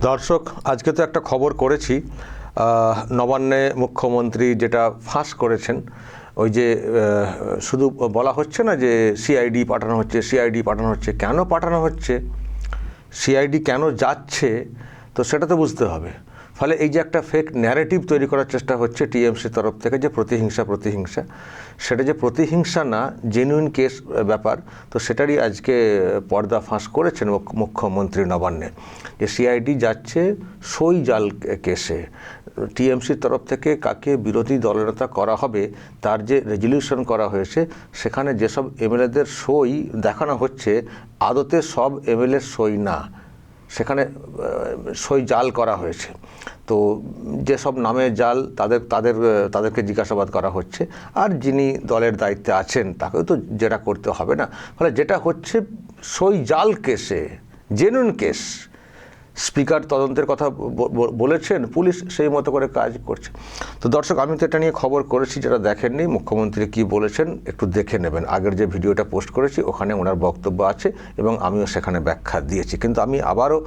দর্শক, আজকে তো একটা খবর করেছি, নবান্নে মুখ্যমন্ত্রী যেটা ফাঁস করেছেন, ওই যে শুধু বলা হচ্ছে না যে সিআইডি পাঠানো হচ্ছে, কেন পাঠানো হচ্ছে, সিআইডি কেন যাচ্ছে, তো সেটা তো বুঝতে হবে। ফলে এই যে একটা ফেক ন্যারেটিভ তৈরি করার চেষ্টা হচ্ছে টিএমসির তরফ থেকে, যে প্রতিহিংসা, সেটা যে প্রতিহিংসা না, জেনুইন কেস ব্যাপার, তো সেটারই আজকে পর্দা ফাঁস করেছেন মুখ্যমন্ত্রী নবান্নে, যে সিআইডি যাচ্ছে সই জাল কেসে। টিএমসির তরফ থেকে কাকে বিরোধী দলনেতা করা হবে তার যে রেজলিউশন করা হয়েছে, সেখানে যেসব এমএলএদের সই দেখানো হচ্ছে, আদতে সব এমএলএর সই না, সেখানে সই জাল করা হয়েছে। তো যেসব নামে জাল তাদেরকে জিজ্ঞাসাবাদ করা হচ্ছে, আর যিনি দলের দায়িত্বে আছেন তাকেও তো যেটা করতে হবে না। ফলে যেটা হচ্ছে সই জাল কেসে, জেনুইন কেস, স্পিকার তদন্তের কথা বলেছেন, পুলিশ সেই মতো করে কাজ করছে। তো দর্শক, আমি তো এটা নিয়ে খবর করেছি, যারা দেখেননি মুখ্যমন্ত্রী কি বলেছেন একটু দেখে নেবেন। আগের যে ভিডিওটা পোস্ট করেছি ওখানে ওনার বক্তব্য আছে এবং আমিও সেখানে ব্যাখ্যা দিয়েছি। কিন্তু আমি আবারও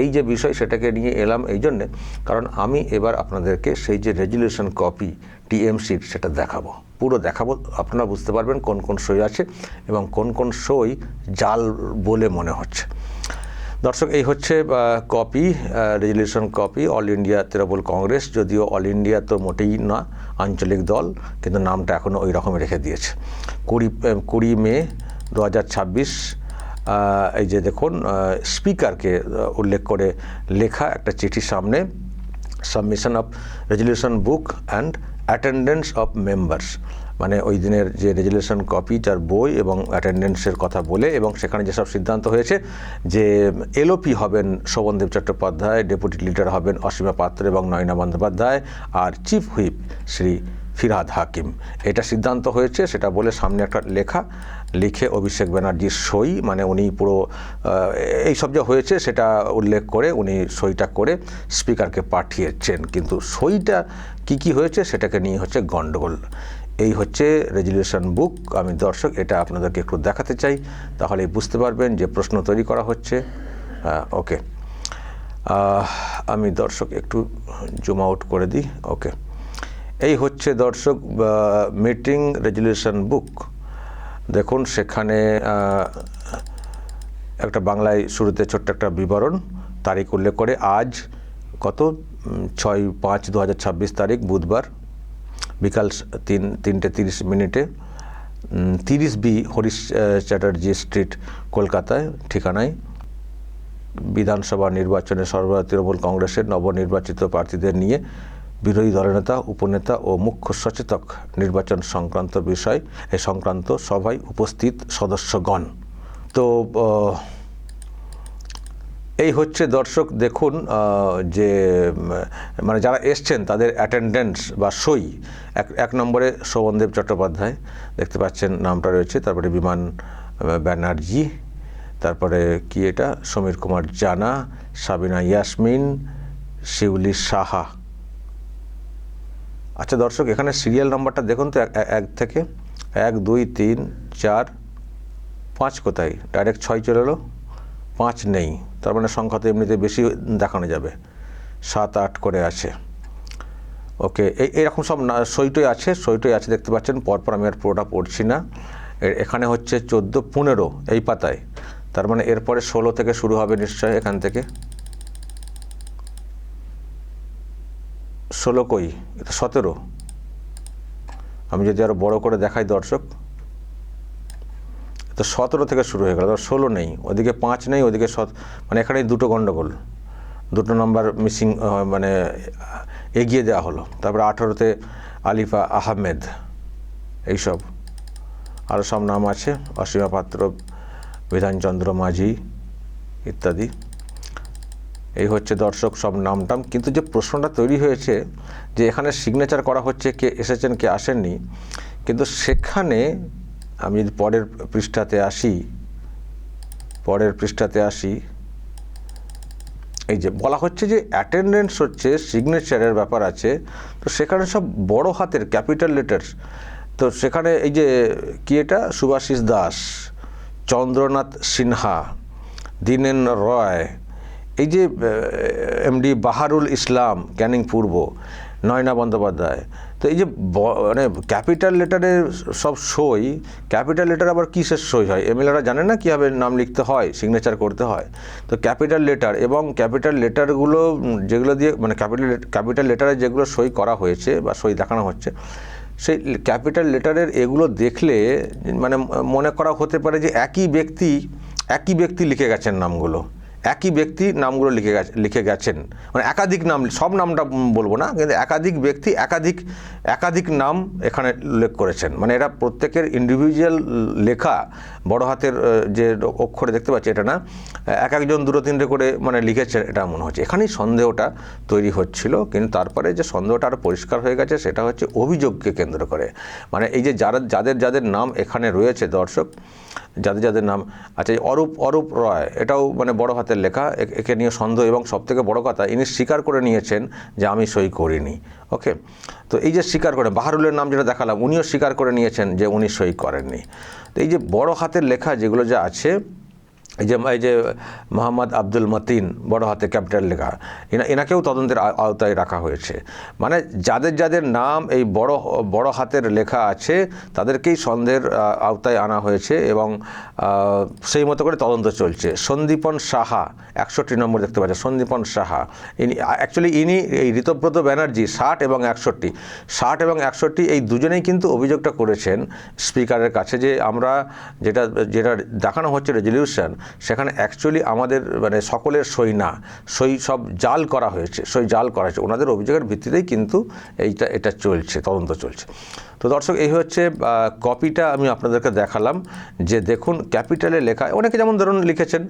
এই যে বিষয় সেটাকে নিয়ে এলাম এই জন্যে, কারণ আমি এবার আপনাদেরকে সেই যে রেজলিউশন কপি টিএমসির সেটা দেখাবো, পুরো দেখাবো। আপনারা বুঝতে পারবেন কোন কোন সই আছে এবং কোন কোন সই জাল বলে মনে হচ্ছে। দর্শক, এই হচ্ছে copy, resolution copy, all India Trinamool Congress. যদিও অল ইন্ডিয়া তো মোটেই না, আঞ্চলিক দল, কিন্তু নামটা এখনও ওই রকম রেখে দিয়েছে। 20 মে 2026, এই যে দেখুন, স্পিকারকে উল্লেখ করে লেখা একটা চিঠি সামনে, submission of resolution book and attendance of members, মানে ওই দিনের যে রেজলিউশন কপিটার বই এবং অ্যাটেন্ডেন্সের কথা বলে, এবং সেখানে যেসব সিদ্ধান্ত হয়েছে যে এলওপি হবেন শোভনদেব চট্টোপাধ্যায়, ডেপুটি লিডার হবেন অসীমা পাত্র এবং নয়না বন্দ্যোপাধ্যায়, আর চিফ হুইপ শ্রী ফিরহাদ হাকিম, এটা সিদ্ধান্ত হয়েছে। সেটা বলে সামনে একটা লেখা লিখে অভিষেক ব্যানার্জির সই, মানে উনি পুরো এইসব যা হয়েছে সেটা উল্লেখ করে উনি সইটা করে স্পিকারকে পাঠিয়েছেন। কিন্তু সইটা কি হয়েছে সেটাকে নিয়ে হচ্ছে গণ্ডগোল। এই হচ্ছে রেজলিউশন বুক। আমি দর্শক এটা আপনাদেরকে একটু দেখাতে চাই, তাহলে বুঝতে পারবেন যে প্রশ্ন তৈরি করা হচ্ছে। ওকে, আমি দর্শক একটু জুম আউট করে দিই। ওকে, এই হচ্ছে দর্শক মিটিং রেজলিউশন বুক। দেখুন, সেখানে একটা বাংলায় শুরুতে ছোট্ট একটা বিবরণ, তারিখ উল্লেখ করে আজ কত 6/5/2026 তারিখ বুধবার বিকাল 3:30 30B হরিশ চ্যাটার্জি স্ট্রিট, কলকাতায় ঠিকানায় বিধানসভা নির্বাচনে সর্বভারতীয় তৃণমূল কংগ্রেসের নবনির্বাচিত প্রার্থীদের নিয়ে বিরোধী দলনেতা, উপনেতা ও মুখ্য সচেতক নির্বাচন সংক্রান্ত বিষয় এই সংক্রান্ত সভায় উপস্থিত সদস্যগণ। তো এই হচ্ছে দর্শক, দেখুন যে মানে যারা এসছেন তাদের অ্যাটেন্ডেন্স বা সই। এক নম্বরে শোভনদেব চট্টোপাধ্যায়, দেখতে পাচ্ছেন নামটা রয়েছে, তারপরে বিমান ব্যানার্জি, তারপরে কি এটা সমীর কুমার জানা, সাবিনা ইয়াসমিন, শিউলি সাহা। আচ্ছা দর্শক, এখানে সিরিয়াল নাম্বারটা দেখুন তো, 1 থেকে 1 2 3 4 5 কোথায়, ডাইরেক্ট 6 চলে এলো, 5 নেই, তার মানে সংখ্যা তো এমনিতে বেশি দেখানো যাবে, 7 8 করে আছে। ওকে, এইরকম সব সইটই আছে দেখতে পাচ্ছেন, পরপর আমি আর পুরোটা পড়ছি না। এখানে হচ্ছে 14 15 এই পাতায়, তার মানে এরপরে 16 থেকে শুরু হবে নিশ্চয়। এখান থেকে 16 কই, এটা 17। আমি যদি আরও বড় করে দেখাই দর্শক, তো 17 থেকে শুরু হয়ে গেল, 16 নেই, ওদিকে 5 নেই, ওদিকে মানে এখানে দুটো গণ্ডগোল, দুটো নাম্বার মিসিং, মানে এগিয়ে দেওয়া হলো। তারপরে 18তে আলিফা আহমেদ, এইসব আরও সব নাম আছে, অসীমা পাত্র, বিধানচন্দ্র মাঝি ইত্যাদি। এই হচ্ছে দর্শক সব নামটাম। কিন্তু যে প্রশ্নটা তৈরি হয়েছে যে এখানে সিগনেচার করা হচ্ছে, কে এসেছেন কে আসেননি, কিন্তু সেখানে আমি যদি পরের পৃষ্ঠাতে আসি, এই যে বলা হচ্ছে যে অ্যাটেন্ডেন্স হচ্ছে সিগনেচারের ব্যাপার আছে, তো সেখানে সব বড় হাতের ক্যাপিটাল লেটার্স। তো সেখানে এই যে কি এটা, সুভাষিস দাস, চন্দ্রনাথ সিনহা, দীনেন রয়, এই যে এমডি বাহারুল ইসলাম ক্যানিং পূর্ব, নয়না বন্দ্যোপাধ্যায়, তো এই যে মানে ক্যাপিটাল লেটারে সব সই, ক্যাপিটাল লেটার আবার কিসের সই হয়? এমএলএরা জানে না কীভাবে নাম লিখতে হয়, সিগনেচার করতে হয়? তো ক্যাপিটাল লেটার এবং ক্যাপিটাল লেটারগুলো যেগুলো দিয়ে মানে ক্যাপিটাল লেটারে যেগুলো সই করা হয়েছে বা সই দেখানো হচ্ছে, সেই ক্যাপিটাল লেটারের এগুলো দেখলে মানে মনে করা হতে পারে যে একই ব্যক্তি লিখে গেছেন নামগুলো, একই ব্যক্তি নামগুলো লিখে গেছেন, মানে একাধিক নাম, সব নামটা বলবো না, কিন্তু একাধিক ব্যক্তি একাধিক নাম এখানে উল্লেখ করেছেন। মানে এরা প্রত্যেকের ইন্ডিভিজুয়াল লেখা বড় হাতের যে অক্ষরে দেখতে পাচ্ছি এটা না, এক একজন দুটো তিনটে করে মানে লিখেছেন এটা মনে হচ্ছে। এখানেই সন্দেহটা তৈরি হচ্ছিল, কিন্তু তারপরে যে সন্দেহটা আরও পরিষ্কার হয়ে গেছে সেটা হচ্ছে অভিযোগকে কেন্দ্র করে। মানে এই যে যাদের নাম এখানে রয়েছে দর্শক, যাদের নাম, আচ্ছা এই অরূপ রয়, এটাও মানে বড় হাতের লেখা, একে নিয়ে সন্দেহ, এবং সবথেকে বড় কথা ইনি স্বীকার করে নিয়েছেন যে আমি সই করিনি। ওকে, তো এই যে স্বীকার করে, বাহারুলের নাম যেটা দেখালাম উনিও স্বীকার করে নিয়েছেন যে উনি সই করেননি। তো এই যে বড় হাতের লেখা যেগুলো যা আছে, এই যে মোহাম্মদ আব্দুল মতিন বড় হাতে ক্যাপিটাল লেখা, এনাকেও তদন্তের আওতায় রাখা হয়েছে। মানে যাদের নাম এই বড় হাতের লেখা আছে তাদেরকেই সন্দেহের আওতায় আনা হয়েছে এবং সেই মতো করে তদন্ত চলছে। সন্দীপন সাহা 61 নম্বর দেখতে পাচ্ছেন, সন্দীপন সাহা ইনি এই ঋতব্রত ব্যানার্জি 60 এবং 61 এই দুজনেই কিন্তু অভিযোগটা করেছেন স্পিকারের কাছে যে আমরা যেটা দেখানো হচ্ছে রেজলিউশন, সেখানে অ্যাকচুয়ালি আমাদের মানে সকলের সই না, সই সব জাল করা হয়েছে, ওনাদের অভিযোগের ভিত্তিতেই কিন্তু এটা চলছে, তদন্ত চলছে। তো দর্শক এই হচ্ছে কপিটা আমি আপনাদেরকে দেখালাম, যে দেখুন ক্যাপিটালে লেখা, অনেকে যেমন ধরুন লিখেছেন,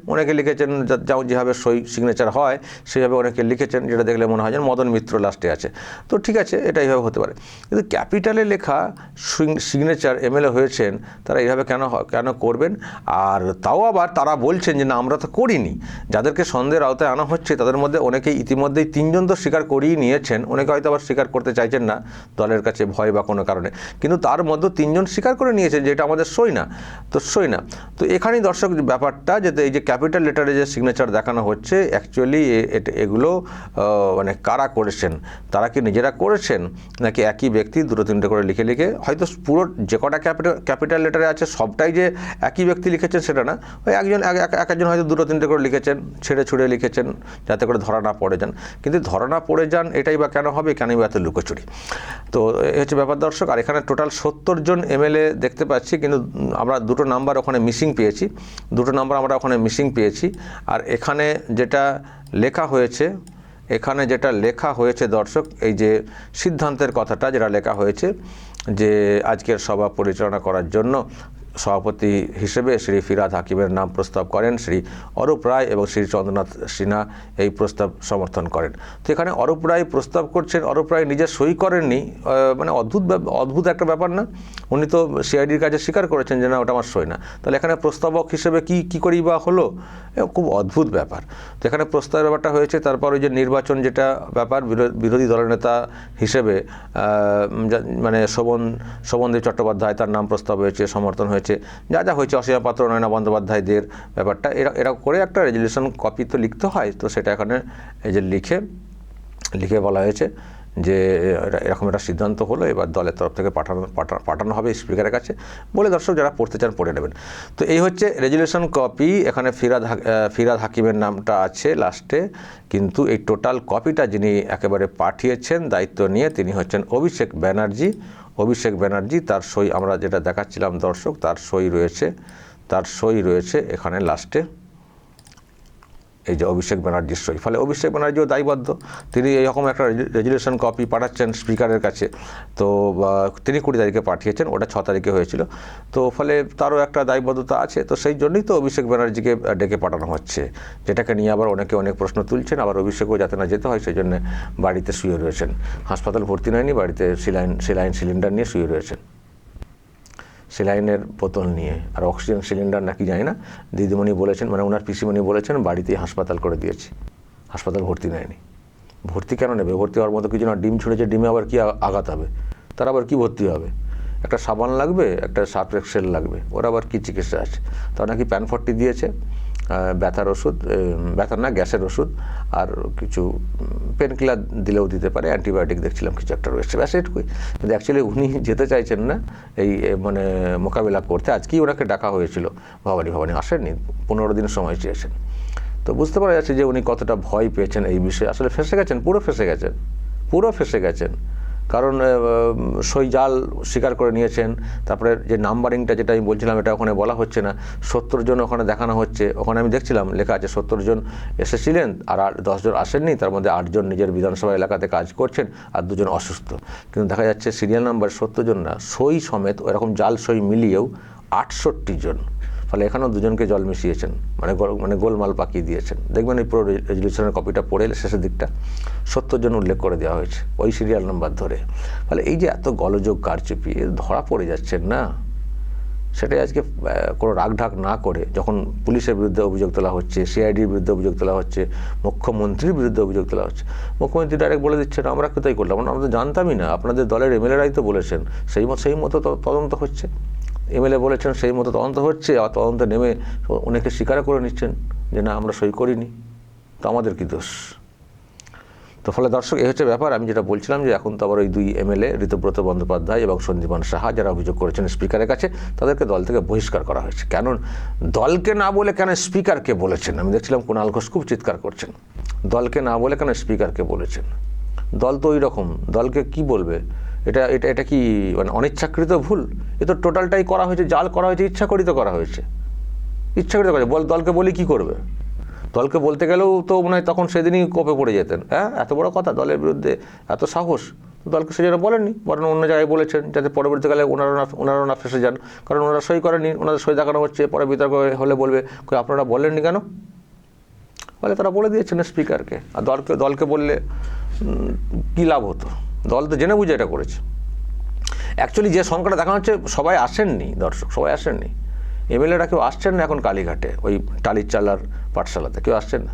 যেভাবে সই সিগনেচার হয় সেইভাবে অনেকে লিখেছেন, যেটা দেখলে মনে হয় যেন মদন মিত্র লাস্টে আছে। তো ঠিক আছে, এটা এইভাবে হতে পারে, কিন্তু ক্যাপিটালে লেখা সিগনেচার এমএলএ হয়েছেন তারা এইভাবে কেন করবেন? আর তাও আবার তারা বলছেন যে না আমরা তো করিনি। যাদেরকে সন্দেহের আওতায় আনা হচ্ছে তাদের মধ্যে অনেকেই ইতিমধ্যেই 3 জন তো স্বীকার করেই নিয়েছেন, অনেকে হয়তো আবার স্বীকার করতে চাইছেন না দলের কাছে ভয় বা কোনো কারণে, কিন্তু তার মধ্যে 3 জন স্বীকার করে নিয়েছেন যে এটা আমাদের সই না। তো এখানেই দর্শক ব্যাপারটা, যে এই যে ক্যাপিটাল লেটারে যে সিগনেচার দেখানো হচ্ছে অ্যাকচুয়ালি এগুলো মানে কারা করেছেন, তারা কি নিজেরা করেছেন নাকি একই ব্যক্তি দুটো তিনটে করে লিখে হয়তো পুরো যে কটা ক্যাপিটাল লেটারে আছে সবটাই যে একই ব্যক্তি লিখেছেন সেটা না, ওই একজন হয়তো দুটো তিনটে করে লিখেছেন, ছেড়ে লিখেছেন যাতে করে ধরা না পড়ে যান। কিন্তু ধরা না পড়ে যান এটাই বা কেন হবে, কেনই বা এত লুকোচুরি? তো এই হচ্ছে ব্যাপার দর্শক। আর এখানে টোটাল 70 জন এমএলএ দেখতে পাচ্ছি, কিন্তু আমরা দুটো নাম্বার ওখানে মিসিং পেয়েছি। আর এখানে যেটা লেখা হয়েছে দর্শক, এই যে সিদ্ধান্তের কথাটা যেটা লেখা হয়েছে, যে আজকের সভা পরিচালনা করার জন্য সভাপতি হিসেবে শ্রী ফিরহাদ হাকিমের নাম প্রস্তাব করেন শ্রী অরূপ রায় এবং শ্রী চন্দ্রনাথ সিনহা এই প্রস্তাব সমর্থন করেন। তো এখানে অরূপ রায় প্রস্তাব করছেন, অরূপ রায় নিজে সই করেননি, মানে অদ্ভুত একটা ব্যাপার না? উনি তো সিআইডির কাছে স্বীকার করেছেন যে না ওটা আমার সই না, তাহলে এখানে প্রস্তাবক হিসেবে কী করেই বা হলো? খুব অদ্ভুত ব্যাপার। তো এখানে প্রস্তাবের ব্যাপারটা হয়েছে। তারপর ওই যে নির্বাচন যেটা ব্যাপার, বিরোধী দলের নেতা হিসেবে মানে শোভনদেব চট্টোপাধ্যায়, তার নাম প্রস্তাব হয়েছে, সমর্থন হয়েছে, যা হয়েছে, অসীমা পাত্র, নয়না বন্দ্যোপাধ্যায়দের ব্যাপারটা এরা করে একটা রেজলিউশন কপি তো লিখতে হয়। তো সেটা এখানে এই যে লিখে বলা হয়েছে যে এরকম একটা সিদ্ধান্ত হলো, এবার দলের তরফ থেকে পাঠানো হবে স্পিকারের কাছে বলে দর্শক যারা পড়তে চান পড়ে নেবেন। তো এই হচ্ছে রেজলিউশন কপি। এখানে ফিরহাদ হাকিমের নামটা আছে লাস্টে, কিন্তু এই টোটাল কপিটা যিনি একেবারে পাঠিয়েছেন দায়িত্ব নিয়ে তিনি হচ্ছেন অভিষেক ব্যানার্জি। তার সই আমরা যেটা দেখাচ্ছিলাম দর্শক, তার সই রয়েছে এখানে লাস্টে, এই যে অভিষেক ব্যানার্জির সই। ফলে অভিষেক ব্যানার্জিও দায়বদ্ধ, তিনি এইরকম একটা রেজলিউশন কপি পাঠাচ্ছেন স্পিকারের কাছে। তো তিনি 20 তারিখে পাঠিয়েছেন, ওটা 6 তারিখে হয়েছিল। তো ফলে তারও একটা দায়বদ্ধতা আছে। তো সেই জন্যই তো অভিষেক ব্যানার্জিকে ডেকে পাঠানো হচ্ছে, যেটাকে নিয়ে আবার অনেকে অনেক প্রশ্ন তুলছেন। আবার অভিষেকও যাতে না যেতে হয় সেই জন্য বাড়িতে শুয়ে রয়েছেন, হাসপাতাল ভর্তি নয়নি, বাড়িতে সিলিন্ডার নিয়ে শুয়ে রয়েছেন, সেলাইনের বোতল নিয়ে। আর অক্সিজেন সিলিন্ডার নাকি জানি না, দিদিমণি বলেছেন, মানে ওনার পিসিমণি বলেছেন বাড়িতেই হাসপাতাল করে দিয়েছি, হাসপাতাল ভর্তি নেয়নি। ভর্তি কেন নেবে? ভর্তি হওয়ার মতো কিছু না, ডিম ছুঁড়েছে, ডিমে আবার কি আঘাত হবে? তার আবার কি ভর্তি হবে? একটা সাবান লাগবে, একটা সার্ফ এক্সেল লাগবে, ওর আবার কী চিকিৎসা আছে? তার নাকি প্যান 40 দিয়েছে, ব্যথার ওষুধ, ব্যথার না গ্যাসের ওষুধ, আর কিছু পেন কিলার দিলেও দিতে পারে, অ্যান্টিবায়োটিক দেখছিলাম কিছু একটা রয়েছে, ব্যাস এটুকুই। কিন্তু অ্যাকচুয়ালি উনি যেতে চাইছেন না এই মানে মোকাবিলা করতে। আজকেই ওনাকে ডাকা হয়েছিল, ভবানী আসেননি, 15 দিন সময় চেয়েছেন। তো বুঝতে পারা যাচ্ছে যে উনি কতটা ভয় পেয়েছেন এই বিষয়ে। আসলে ফেঁসে গেছেন, পুরো ফেঁসে গেছেন। কারণ সই জাল স্বীকার করে নিয়েছেন। তারপরে যে নাম্বারিংটা যেটা আমি বলছিলাম, এটা ওখানে বলা হচ্ছে না, 70 জন ওখানে দেখানো হচ্ছে। ওখানে আমি দেখছিলাম লেখা আছে 70 জন এসেছিলেন আর 10 জন আসেননি, তার মধ্যে 8 জন নিজের বিধানসভা এলাকাতে কাজ করছেন আর 2 জন অসুস্থ। কিন্তু দেখা যাচ্ছে সিরিয়াল নাম্বার 70 জন না, সই সমেত এরকম জাল সই মিলিয়েও 68 জন। ফলে এখানেও 2 জনকে জল মিশিয়েছেন, মানে গোলমাল পাকিয়ে দিয়েছেন। দেখবেন এই পুরো রেজলিউশনের কপিটা পড়ে শেষের দিকটা 70 জন উল্লেখ করে দেওয়া হয়েছে ওই সিরিয়াল নাম্বার ধরে। ফলে এই যে এত গোলযোগ কারচুপি ধরা পড়ে যাচ্ছেন না, সেটাই আজকে কোনো রাগঢাক না করে যখন পুলিশের বিরুদ্ধে অভিযোগ তোলা হচ্ছে, সিআইডির বিরুদ্ধে অভিযোগ তোলা হচ্ছে, মুখ্যমন্ত্রীর বিরুদ্ধে অভিযোগ তোলা হচ্ছে, মুখ্যমন্ত্রী ডাইরেক্ট বলে দিচ্ছেন আমরা কোথায় করলাম, আমরা তো জানতামই না, আপনাদের দলের এমএলএরাই তো বলেছেন, সেই মতো তদন্ত হচ্ছে। এমএলএ বলেছেন সেই মতো তদন্ত হচ্ছে, আর তদন্তে নেমে অনেকে স্বীকার করে নিচ্ছেন যে না আমরা সই করিনি, তো আমাদের কী দোষ? তো ফলে দর্শক, এই হচ্ছে ব্যাপার। আমি যেটা বলছিলাম যে এখন তো আবার ওই 2 এমএলএ ঋতব্রত বন্দ্যোপাধ্যায় এবং সন্দীপান সাহা যারা অভিযোগ করেছেন স্পিকারের কাছে, তাদেরকে দল থেকে বহিষ্কার করা হয়েছে। কেন দলকে না বলে কেন স্পিকারকে বলেছেন? আমি দেখছিলাম কুণাল ঘোষ খুব চিৎকার করছেন, দলকে না বলে কেন স্পিকারকে বলেছেন? দল তো ওই রকম, দলকে কি বলবে? এটা কি মানে অনিচ্ছাকৃত ভুল? এ তো টোটালটাই করা হয়েছে, জাল করা হয়েছে, ইচ্ছাকৃত করা হয়েছে। দলকে বলি কি করবে? দলকে বলতে গেলেও তো মনে হয় তখন সেদিনই কোপে পড়ে যেতেন। হ্যাঁ, এত বড় কথা, দলের বিরুদ্ধে এত সাহস, দলকে সে জন্য বলেননি, বরং অন্য জায়গায় বলেছেন যাতে পরবর্তীকালে ওনারা না ফেসে যান। কারণ ওনারা সই করেননি, ওনাদের সই দেখানো হচ্ছে, পরে বিতর্ক হলে বলবে আপনারা বলেননি কেন? বলে তারা বলে দিয়েছেন স্পিকারকে। আর দলকে বললে কী লাভ হতো? দল তো জেনে বুঝে এটা করেছে। অ্যাকচুয়ালি যে সংখ্যাটা দেখানো হচ্ছে, সবাই আসেননি দর্শক, সবাই আসেননি। এমএলএরা কেউ আসছেন না এখন কালীঘাটে, ওই টালির চালার পাঠশালাতে কেউ আসছেন না।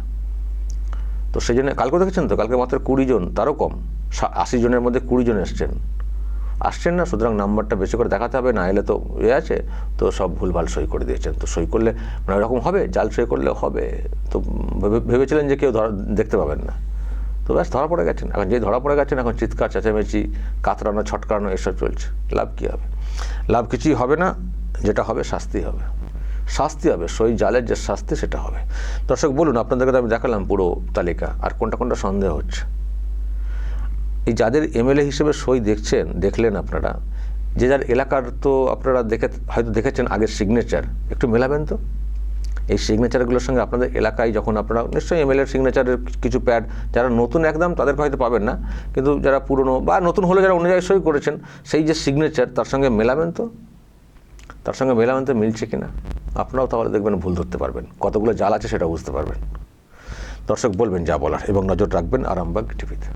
তো সেই জন্য কালকে দেখেছেন তো, কালকে মাত্র 20 জন, তারও কম, 80 জনের মধ্যে 20 জন আসছেন না। সুতরাং নাম্বারটা বেশি করে দেখাতে হবে, না এলে তো আছে, তো সব ভুলভাল সই করে দিয়েছেন। তো সই করলে মানে ওরকম হবে, জাল সই করলে হবে, তো ভেবেছিলেন যে কেউ দেখতে পাবেন না, তো ব্যাস ধরা পড়ে গেছেন। এখন যে ধরা পড়ে গেছেন, এখন চিৎকার চেঁচামেচি, কাতরানো ছটকানো এসব চলছে। লাভ কী হবে? লাভ কিছুই হবে না। যেটা হবে শাস্তি হবে, সই জালের যে শাস্তি সেটা হবে। দর্শক বলুন, আপনাদেরকে তো আমি দেখালাম পুরো তালিকা, আর কোনটা সন্দেহ হচ্ছে? এই যাদের এমএলএ হিসেবে সই দেখলেন আপনারা, যে যার এলাকার তো আপনারা হয়তো দেখেছেন আগের সিগনেচার, একটু মেলাবেন তো এই সিগনেচারগুলোর সঙ্গে। আপনাদের এলাকায় যখন আপনারা নিশ্চয়ই এমএলএর সিগনেচারের কিছু প্যাড, যারা নতুন একদম তাদেরকে হয়তো পাবেন না, কিন্তু যারা পুরনো বা নতুন হলে যারা অন্য জায়গায় সই করেছেন, সেই যে সিগনেচার তার সঙ্গে মেলাবেন তো, মিলছে কিনা। আপনারাও তাহলে দেখবেন ভুল ধরতে পারবেন, কতগুলো জাল আছে সেটা বুঝতে পারবেন। দর্শক বলবেন যা বলার, এবং নজর রাখবেন আরামবাগ টিভিতে।